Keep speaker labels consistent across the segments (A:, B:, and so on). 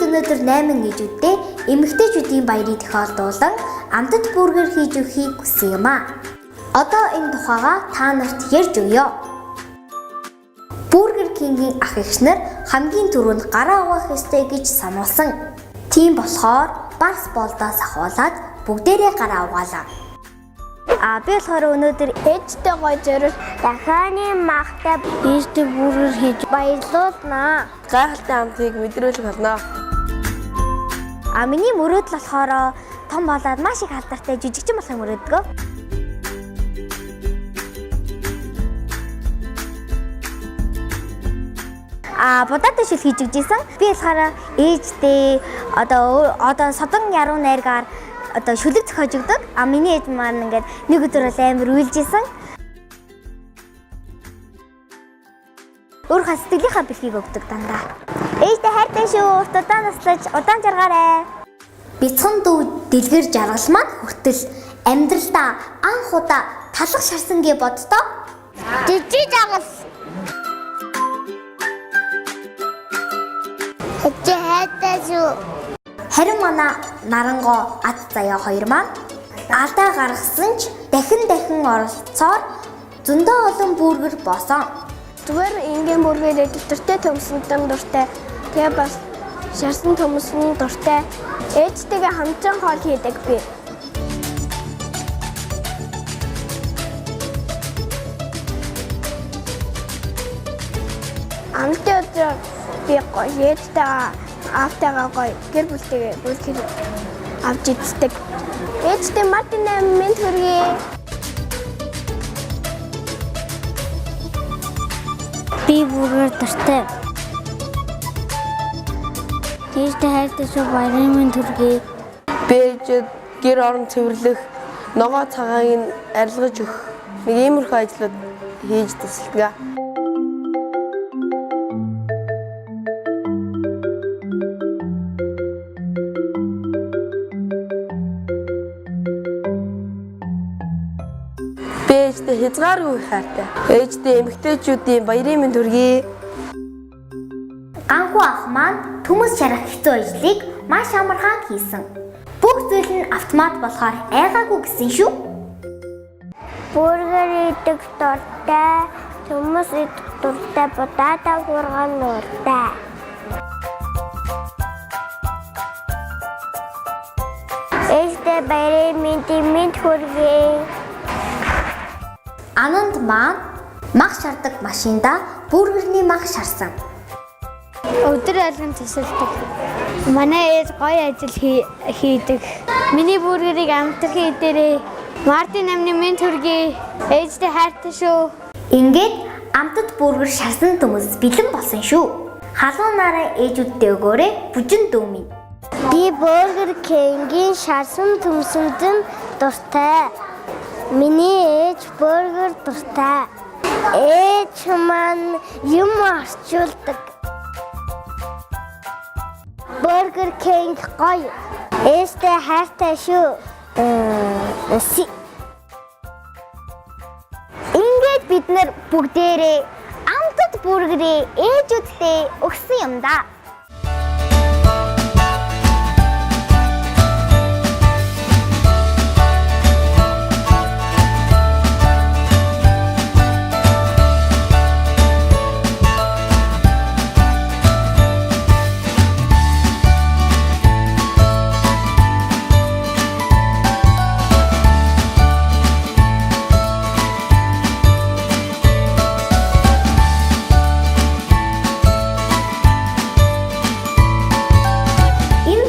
A: өнөөдөр 8 ээжүүдтэй эмэгтэйчүүдийн баярыг тохиолдуулан амтд бүргэр хийж өгөхийг хүссэн юм а. Одоо энэ тухайга та нарт ярьж өгье. Бургер Кингийн ах эгч нар хамгийн түрүүнд гараа угаах ёстой гэж сануулсан. Тийм болохоор бас болдоос ахуулаад бүгдээрээ гараа угаалаа. Би болохоор өнөөдөр ээжтэй гоё зориулж дахианы махтай ээжтэй бүргэр хийж баярлуулнаа.
B: Гайхалтай амтыг мэдрүүлэх болно.
A: Миний мөрөөдөл болохоор том болоод маш их алдартай жижигчин болохыг мөрөөдгөө. Будаатай шил хийж өгчээсэн. Би болохоор ээжтэй одоо содон яруу найргаар шүлэг зохиож өгдөг. Миний ээж маань ингээд нэг өдөр бол амар үйлжсэн. Өөрөө сэтгэлийнхаа бэлхийг өгдөг дандаа. Ээжтэй хайртай шүү. Удаан наслаж удаан жаргаарай. Бяцхан дүү дэлгэр жаргал маань хүртэл амьдралдаа анх удаа талах шарсан гэ боддоо. Жижиг жаргал. Хайртай шүү. Харин манай нарангоо ад заяа хоёр маань алдаа гаргасан ч дахин оролцоор зөндөө олон бүргэр боосон.
C: Зүгээр ингийн бүргээр дэвтэртэй төмсөндөн дуртай. Тэгээ бас шарсан төмсөн дуртай. Ээжтэйгээ хамтран хоол хийдэг би. Амттай өдөр би гоё ээжтэй автагаа гоё гэр бүлтэйгээ бүрхэр авч иддэг. Ээжтэй Мартин минь төргий.
A: Би бүргэр дуртай. Ээжтэй хайртай шүү баярын минь төргий.
B: Би ээжэд гэр орон цэвэрлэх, ногоо цагааг нь арилгаж өгөх нэг иймэрхүү ажлууд хийж тусалдаг. Ээжтэй хязгааргүй хайртай. Ээжтэй эмэгтэйчүүдийн баярын минь төргий.
A: Анхуу ах маань төмөс шарах хэцүү ажлыг маш амархан хийсэн. Бүх зүйл нь автомат болохоор айгаагүй гэсэн шүү. Бургер идэх дуртай, төмөс идэх дуртай, будаатай хурган дуртай. Ээжтэй баярын минь төргий. Ананд маань мах шардаг машинда бүргэрний мах шарсан.
C: Өдөр алган тусалдаг. Манай ээж гоё ажил хийдэг. Миний бүргэрийг амтар хийдэрээ. Мартин амны минь төргий. Ээжтэй хайртай шүү.
A: Ингээд амтд бүргэр шарсан төмөс бэлэн болсон шүү. Халуунаараа ээжүүдтэй өгөөрэй бүжин дүү минь. Би Бургер Кингийн шарсан төмсөнд нь дуртай. Миний ээж бургер дуртай. Ээж маань юм орчуулдаг. Бургер Кинг гоё. Ээжтэй хайртай шүү. Ингээд бид нар бүгдээрээ амтд бүргэрээ ээжүүдтэй өгсөн юм да.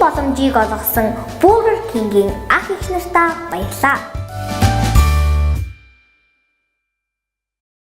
A: боломжийг олгосон Бургер Кингийн ах эгч нартаа баярлалаа.